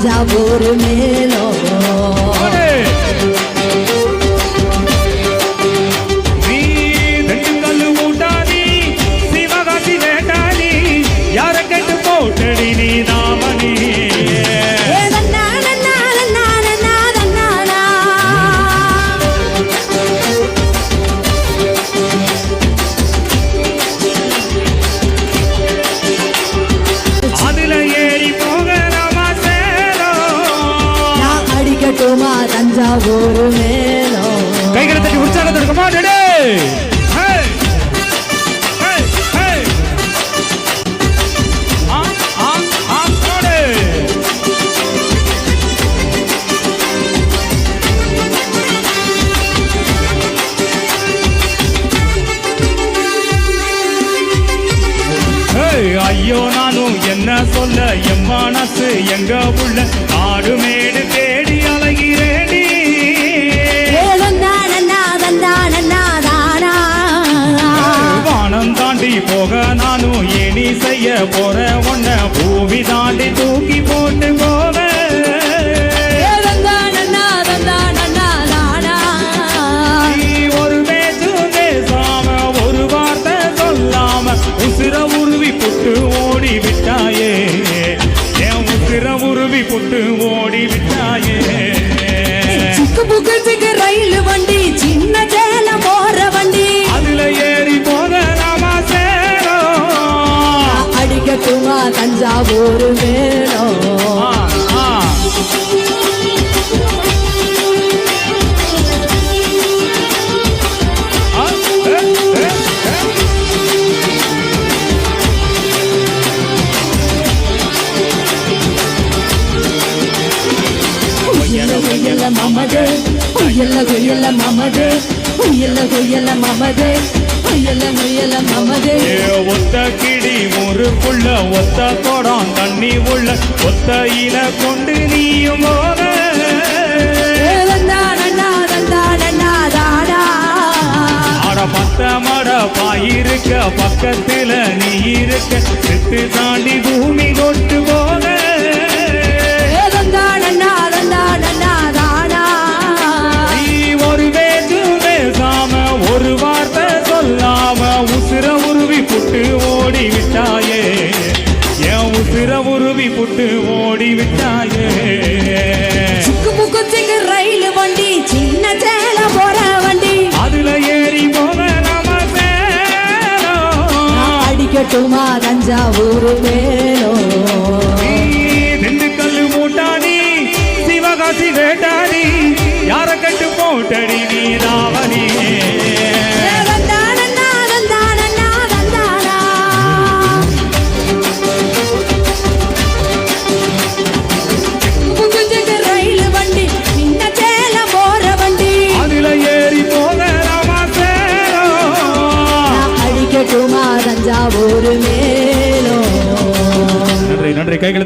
தஞ்சாவூர் மேலோ தஞ்சாவூர் மேலோ கைகளை தட்டி உற்சாகத்தோடு கமாண்டே ஐயோ நானும் என்ன சொல்ல என் மனசு எங்க உள்ள நாடு மேடு தேடி அலைகிறேடி வானம் தாண்டி போக நானும் ஏனி செய்ய போற ஒன்ன பூமி தாண்டி தூக்கி போட்டு போக ஒரு பேச்சு பேசாம ஒரு வார்த்தை சொல்லாம உசிர உருவி புட்டு ஓடி விட்டாயே என் உசிர உருவி புட்டு ஓடி விட்டாயே ரயில் வண்டி சின்ன சேல போற வண்டி அதுல ஏறி போக நாம சேரும் அடிக்கட்டுமா தஞ்சாவூர் மேலோ மமதே உயல குயல மமதே உயல குயல மமதே உயல குயல மமதே ஒத்த கிடி முறுக்குள்ள ஒத்த குடம் தண்ணி உள்ள ஒத்த இல கொண்டு நீயும் போக பத்த மட பாயிருக்க பக்கத்துல நீ இருக்க செத்து தாண்டி பூமி கொட்டு போக ஒரு வார்த்தை சொல்லாம உசிர உருவி புட்டு ஓடி விட்டாயே என் உசிர உருவி புட்டு ஓடி விட்டாயே ரயில் வண்டி சின்ன சேல போற வண்டி அதுல ஏறி போக நாம அடிக்கட்டுமா தஞ்சாவூர் மேலோ திண்டுக்கல் மூட்டாடி சிவகாசி வேட்டாடி யார கட்டு போட்டடி நீ ராவணி ரயில் வண்டி சின்ன சேல போற வண்டி அதுல ஏறி போக நாம சேரும் அடிக்கட்டுமா தஞ்சாவூர் மேலோ நன்றி கைகளை